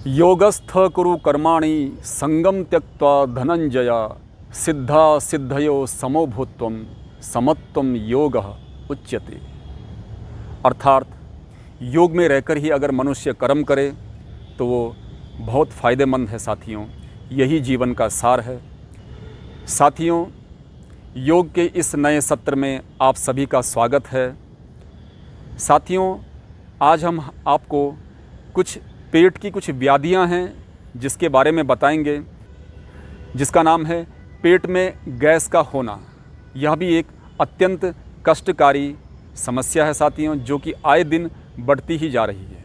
योगस्थ कुरु कर्माणि संगम त्यक्त्वा धनंजय सिद्धा सिद्धयो समो भूत्वं समत्वं योगः उच्यते। अर्थात योग में रहकर ही अगर मनुष्य कर्म करे तो वो बहुत फ़ायदेमंद है साथियों। यही जीवन का सार है। साथियों, योग के इस नए सत्र में आप सभी का स्वागत है। साथियों, आज हम आपको कुछ पेट की कुछ व्याधियां हैं जिसके बारे में बताएंगे, जिसका नाम है पेट में गैस का होना। यह भी एक अत्यंत कष्टकारी समस्या है साथियों, जो कि आए दिन बढ़ती ही जा रही है।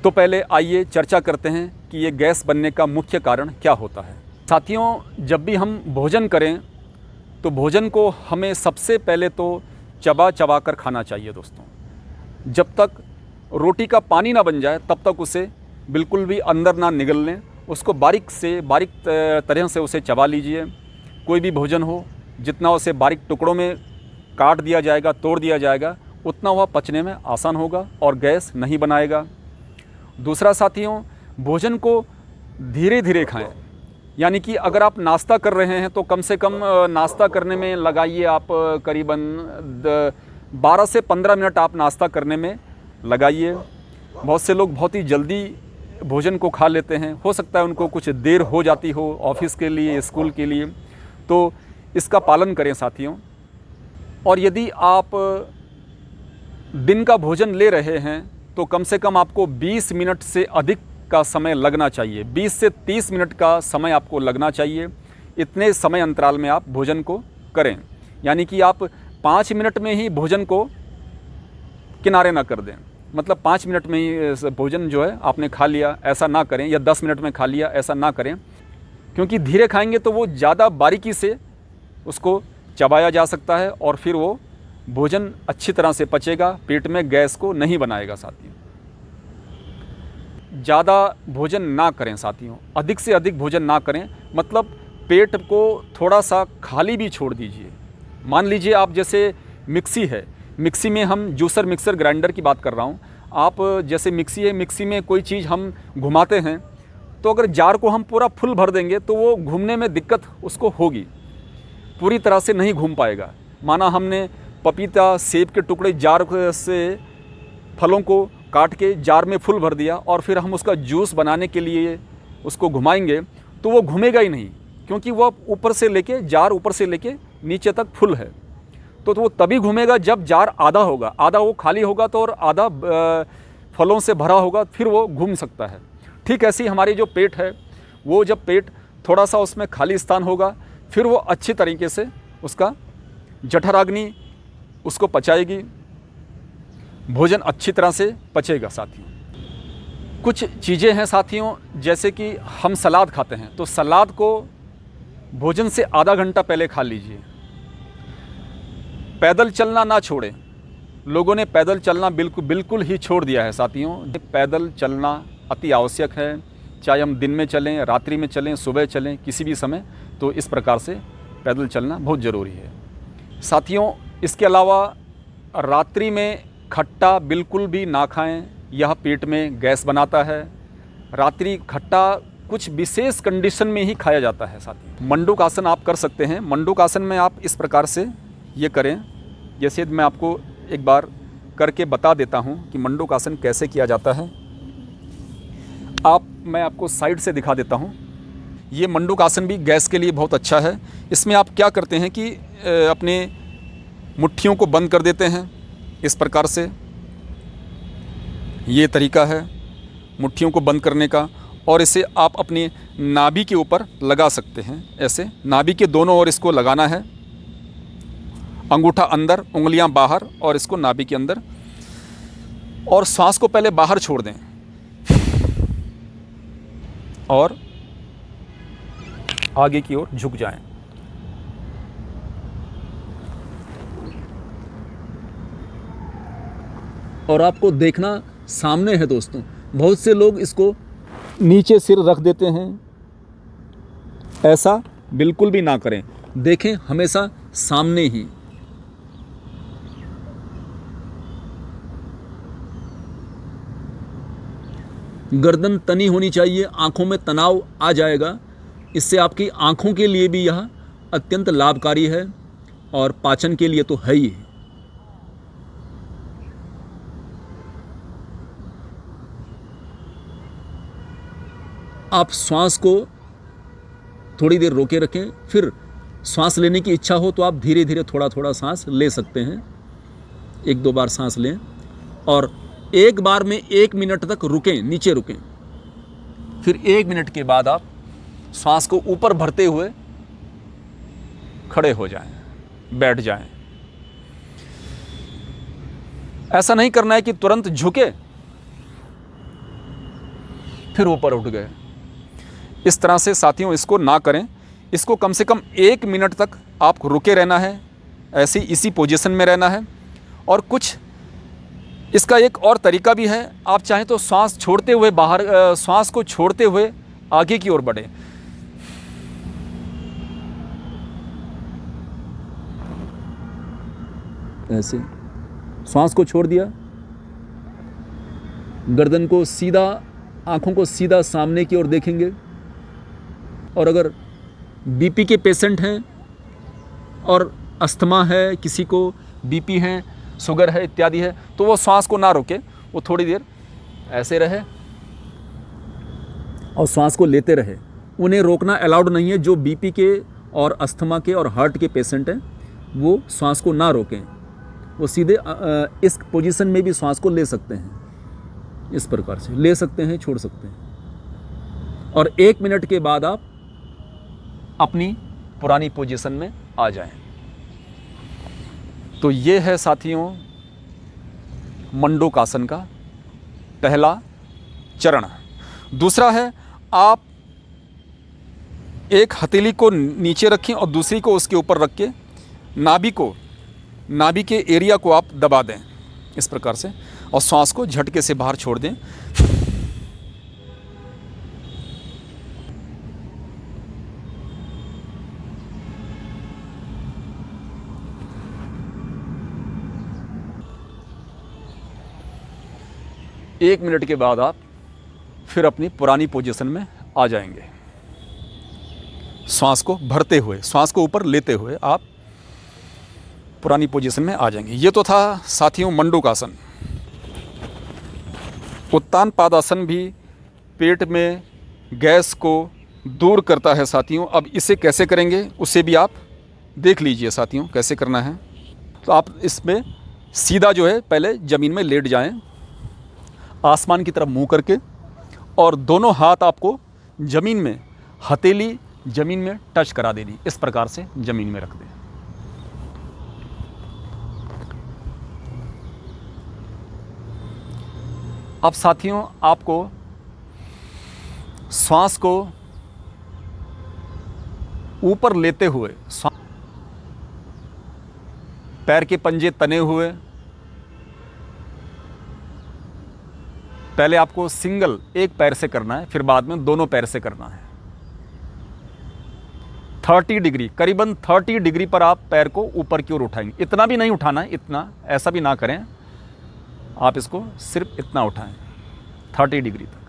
तो पहले आइए चर्चा करते हैं कि ये गैस बनने का मुख्य कारण क्या होता है। साथियों, जब भी हम भोजन करें तो भोजन को हमें सबसे पहले तो चबा चबा कर खाना चाहिए दोस्तों। जब तक रोटी का पानी ना बन जाए तब तक उसे बिल्कुल भी अंदर ना निगल लें। उसको बारीक तरह से उसे चबा लीजिए। कोई भी भोजन हो, जितना उसे बारीक टुकड़ों में काट दिया जाएगा, तोड़ दिया जाएगा, उतना वह पचने में आसान होगा और गैस नहीं बनाएगा। दूसरा साथियों, भोजन को धीरे धीरे खाएं। यानी कि अगर आप नाश्ता कर रहे हैं तो कम से कम नाश्ता करने में लगाइए आप करीबन 12 से 15 मिनट आप नाश्ता करने में लगाइए। बहुत से लोग बहुत ही जल्दी भोजन को खा लेते हैं। हो सकता है उनको कुछ देर हो जाती हो ऑफिस के लिए, स्कूल के लिए, तो इसका पालन करें साथियों। और यदि आप दिन का भोजन ले रहे हैं तो कम से कम आपको 20 मिनट से अधिक का समय लगना चाहिए। 20 से 30 मिनट का समय आपको लगना चाहिए। इतने समय अंतराल में आप भोजन को करें। यानी कि आप 5 मिनट में ही भोजन को किनारे ना कर दें। मतलब 5 मिनट में ही भोजन जो है आपने खा लिया, ऐसा ना करें, या 10 मिनट में खा लिया, ऐसा ना करें। क्योंकि धीरे खाएंगे तो वो ज़्यादा बारीकी से उसको चबाया जा सकता है और फिर वो भोजन अच्छी तरह से पचेगा, पेट में गैस को नहीं बनाएगा साथियों। ज़्यादा भोजन ना करें साथियों, अधिक से अधिक भोजन ना करें। मतलब पेट को थोड़ा सा खाली भी छोड़ दीजिए। मान लीजिए आप जैसे मिक्सी है, मिक्सी में हम जूसर मिक्सर ग्राइंडर की बात कर रहा हूँ। आप जैसे मिक्सी है, मिक्सी में कोई चीज़ हम घुमाते हैं तो अगर जार को हम पूरा फुल भर देंगे तो वो घूमने में दिक्कत उसको होगी, पूरी तरह से नहीं घूम पाएगा। माना हमने पपीता, सेब के टुकड़े जार से फलों को काट के जार में फुल भर दिया और फिर हम उसका जूस बनाने के लिए उसको घुमाएंगे तो वो घूमेगा ही नहीं, क्योंकि वह ऊपर से लेके जार ऊपर से लेके नीचे तक फुल है। तो वो तभी घूमेगा जब जार आधा होगा, आधा वो खाली होगा तो और आधा फलों से भरा होगा, फिर वो घूम सकता है। ठीक ऐसे ही हमारी जो पेट है, वो जब पेट थोड़ा सा उसमें खाली स्थान होगा फिर वो अच्छी तरीके से उसका जठराग्नि उसको पचाएगी, भोजन अच्छी तरह से पचेगा साथियों। कुछ चीज़ें हैं साथियों, जैसे कि हम सलाद खाते हैं तो सलाद को भोजन से आधा घंटा पहले खा लीजिए। पैदल चलना ना छोड़ें। लोगों ने पैदल चलना बिल्कुल ही छोड़ दिया है साथियों। पैदल चलना अति आवश्यक है, चाहे हम दिन में चलें, रात्रि में चलें, सुबह चलें, किसी भी समय, तो इस प्रकार से पैदल चलना बहुत ज़रूरी है साथियों। इसके अलावा रात्रि में खट्टा बिल्कुल भी ना खाएं, यह पेट में गैस बनाता है। रात्रि खट्टा कुछ विशेष कंडीशन में ही खाया जाता है साथियों। मंडूक आसन आप कर सकते हैं। मंडूक आसन में आप इस प्रकार से ये करें, जैसे मैं आपको एक बार करके बता देता हूँ कि मंडूक आसन कैसे किया जाता है। मैं आपको साइड से दिखा देता हूँ। ये मंडूक आसन भी गैस के लिए बहुत अच्छा है। इसमें आप क्या करते हैं कि अपने मुट्ठियों को बंद कर देते हैं इस प्रकार से। ये तरीका है मुट्ठियों को बंद करने का, और इसे आप अपनी नाभि के ऊपर लगा सकते हैं। ऐसे नाभि के दोनों ओर इसको लगाना है, अंगूठा अंदर, उंगलियां बाहर, और इसको नाभि के अंदर, और सांस को पहले बाहर छोड़ दें और आगे की ओर झुक जाएं। और आपको देखना सामने है दोस्तों। बहुत से लोग इसको नीचे सिर रख देते हैं, ऐसा बिल्कुल भी ना करें। देखें हमेशा सामने ही। गर्दन तनी होनी चाहिए, आँखों में तनाव आ जाएगा। इससे आपकी आँखों के लिए भी यह अत्यंत लाभकारी है और पाचन के लिए तो है ही। आप श्वास को थोड़ी देर रोके रखें, फिर श्वास लेने की इच्छा हो तो आप धीरे धीरे थोड़ा थोड़ा सांस ले सकते हैं। 1-2 बार सांस लें और एक बार में 1 मिनट तक रुकें, नीचे रुकें। फिर 1 मिनट के बाद आप श्वास को ऊपर भरते हुए खड़े हो जाएं, बैठ जाएं। ऐसा नहीं करना है कि तुरंत झुके फिर ऊपर उठ गए। इस तरह से साथियों इसको ना करें। इसको कम से कम 1 मिनट तक आपको रुके रहना है, ऐसे इसी पोजीशन में रहना है। और कुछ इसका एक और तरीका भी है, आप चाहें तो सांस छोड़ते हुए बाहर, सांस को छोड़ते हुए आगे की ओर बढ़ें। ऐसे सांस को छोड़ दिया, गर्दन को सीधा, आंखों को सीधा सामने की ओर देखेंगे। और अगर बीपी के पेशेंट हैं और अस्थमा है, किसी को बीपी है, शुगर है इत्यादि है, तो वो श्वास को ना रोके, वो थोड़ी देर ऐसे रहे और श्वास को लेते रहे। उन्हें रोकना अलाउड नहीं है। जो बीपी के और अस्थमा के और हार्ट के पेशेंट हैं वो श्वास को ना रोकें, वो सीधे इस पोजीशन में भी श्वास को ले सकते हैं। इस प्रकार से ले सकते हैं, छोड़ सकते हैं। और 1 मिनट के बाद आप अपनी पुरानी पोजीशन में आ जाएं। तो ये है साथियों मंडूकासन का पहला चरण। दूसरा है, आप एक हथेली को नीचे रखें और दूसरी को उसके ऊपर रख के नाभि के एरिया को आप दबा दें इस प्रकार से, और श्वास को झटके से बाहर छोड़ दें। एक मिनट के बाद आप फिर अपनी पुरानी पोजीशन में आ जाएंगे। श्वास को भरते हुए, श्वास को ऊपर लेते हुए आप पुरानी पोजीशन में आ जाएंगे। ये तो था साथियों मंडूकासन। उत्तान पादासन भी पेट में गैस को दूर करता है साथियों। अब इसे कैसे करेंगे उसे भी आप देख लीजिए साथियों, कैसे करना है। तो आप इसमें सीधा जो है पहले ज़मीन में लेट जाएं, आसमान की तरफ मुंह करके, और दोनों हाथ आपको ज़मीन में, हथेली ज़मीन में टच करा देनी। इस प्रकार से ज़मीन में रख दें। अब साथियों आपको श्वास को ऊपर लेते हुए, पैर के पंजे तने हुए, पहले आपको सिंगल एक पैर से करना है, फिर बाद में दोनों पैर से करना है। 30 डिग्री, करीबन 30 डिग्री पर आप पैर को ऊपर की ओर उठाएंगे। इतना भी नहीं उठाना है, इतना ऐसा भी ना करें आप, इसको सिर्फ इतना उठाएं 30 डिग्री तक।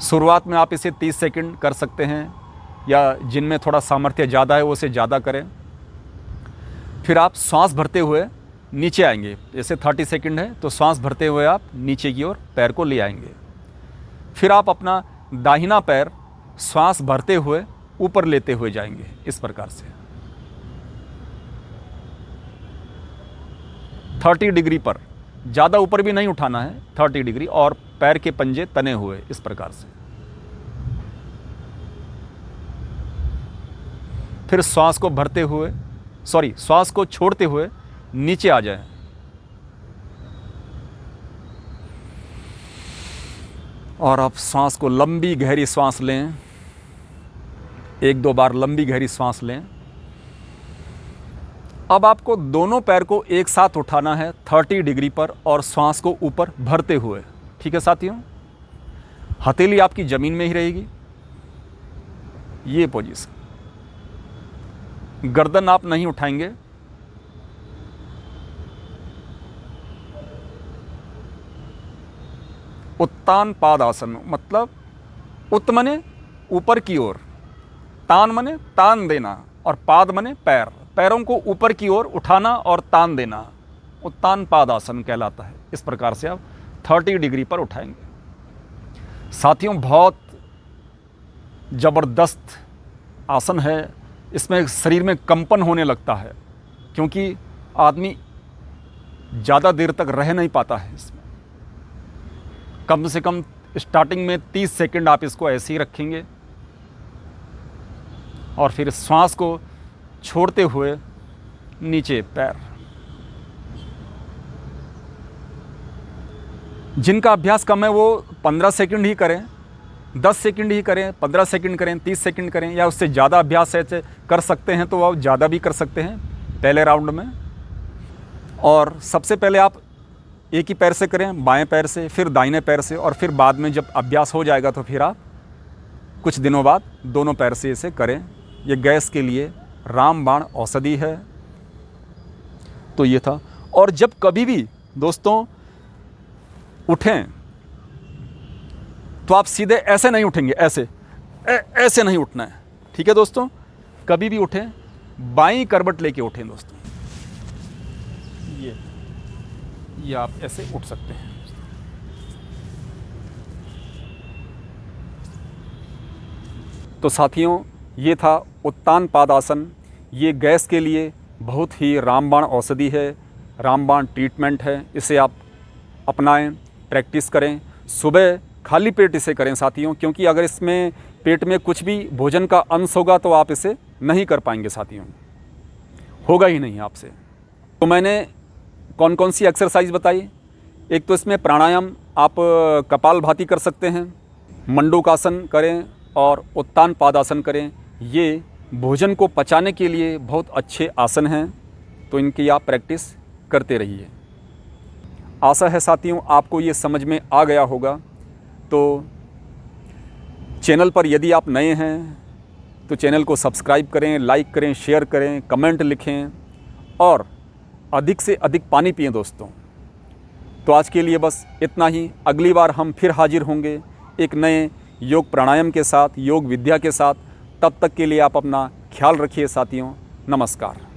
शुरुआत में आप इसे 30 सेकंड कर सकते हैं, या जिनमें थोड़ा सामर्थ्य ज़्यादा है वो उसे ज़्यादा करें। फिर आप श्वास भरते हुए नीचे आएंगे। जैसे 30 सेकंड है तो श्वास भरते हुए आप नीचे की ओर पैर को ले आएंगे। फिर आप अपना दाहिना पैर श्वास भरते हुए ऊपर लेते हुए जाएंगे इस प्रकार से 30 डिग्री पर। ज़्यादा ऊपर भी नहीं उठाना है, 30 डिग्री, और पैर के पंजे तने हुए इस प्रकार से। फिर श्वास को भरते हुए, श्वास को छोड़ते हुए नीचे आ जाएं। और आप श्वास को लंबी गहरी श्वास लें, 1-2 बार लंबी गहरी श्वास लें। अब आपको दोनों पैर को एक साथ उठाना है 30 डिग्री पर और श्वास को ऊपर भरते हुए। ठीक है साथियों, हथेली आपकी ज़मीन में ही रहेगी, ये पोजीशन। गर्दन आप नहीं उठाएंगे, उत्तान पादासन मतलब उत मने ऊपर की ओर, तान मने तान देना, और पाद मने पैर, पैरों को ऊपर की ओर उठाना और तान देना उत्तान पादासन कहलाता है। इस प्रकार से आप 30 डिग्री पर उठाएंगे। साथियों, बहुत ज़बरदस्त आसन है। इसमें शरीर में कंपन होने लगता है, क्योंकि आदमी ज़्यादा देर तक रह नहीं पाता है इसमें। कम से कम स्टार्टिंग में 30 सेकंड आप इसको ऐसे ही रखेंगे और फिर श्वास को छोड़ते हुए नीचे पैर। जिनका अभ्यास कम है वो 15 सेकंड ही करें, 10 सेकंड ही करें, 15 सेकंड करें, 30 सेकंड करें, या उससे ज़्यादा अभ्यास ऐसे कर सकते हैं तो आप ज़्यादा भी कर सकते हैं पहले राउंड में। और सबसे पहले आप एक ही पैर से करें, बाएं पैर से, फिर दाहिने पैर से, और फिर बाद में जब अभ्यास हो जाएगा तो फिर आप कुछ दिनों बाद दोनों पैर से इसे करें। ये गैस के लिए रामबाण औषधि है। तो ये था। और जब कभी भी दोस्तों उठें तो आप सीधे ऐसे नहीं उठेंगे, ऐसे नहीं उठना है, ठीक है दोस्तों। कभी भी उठें बाईं करवट लेके उठें दोस्तों। ये आप ऐसे उठ सकते हैं। तो साथियों, ये था उत्तान पादासन। ये गैस के लिए बहुत ही रामबाण औषधि है, रामबाण ट्रीटमेंट है। इसे आप अपनाएं, प्रैक्टिस करें। सुबह खाली पेट इसे करें साथियों, क्योंकि अगर इसमें पेट में कुछ भी भोजन का अंश होगा तो आप इसे नहीं कर पाएंगे साथियों, होगा ही नहीं आपसे। तो मैंने कौन कौन सी एक्सरसाइज बताई। एक तो इसमें प्राणायाम आप कपालभाति कर सकते हैं, मंडूकासन करें और उत्तान पादासन करें। ये भोजन को पचाने के लिए बहुत अच्छे आसन हैं, तो इनकी आप प्रैक्टिस करते रहिए। आशा है साथियों आपको ये समझ में आ गया होगा। तो चैनल पर यदि आप नए हैं तो चैनल को सब्सक्राइब करें, लाइक करें, शेयर करें, कमेंट लिखें और अधिक से अधिक पानी पिएं दोस्तों। तो आज के लिए बस इतना ही। अगली बार हम फिर हाजिर होंगे एक नए योग प्राणायाम के साथ, योग विद्या के साथ। तब तक के लिए आप अपना ख्याल रखिए साथियों। नमस्कार।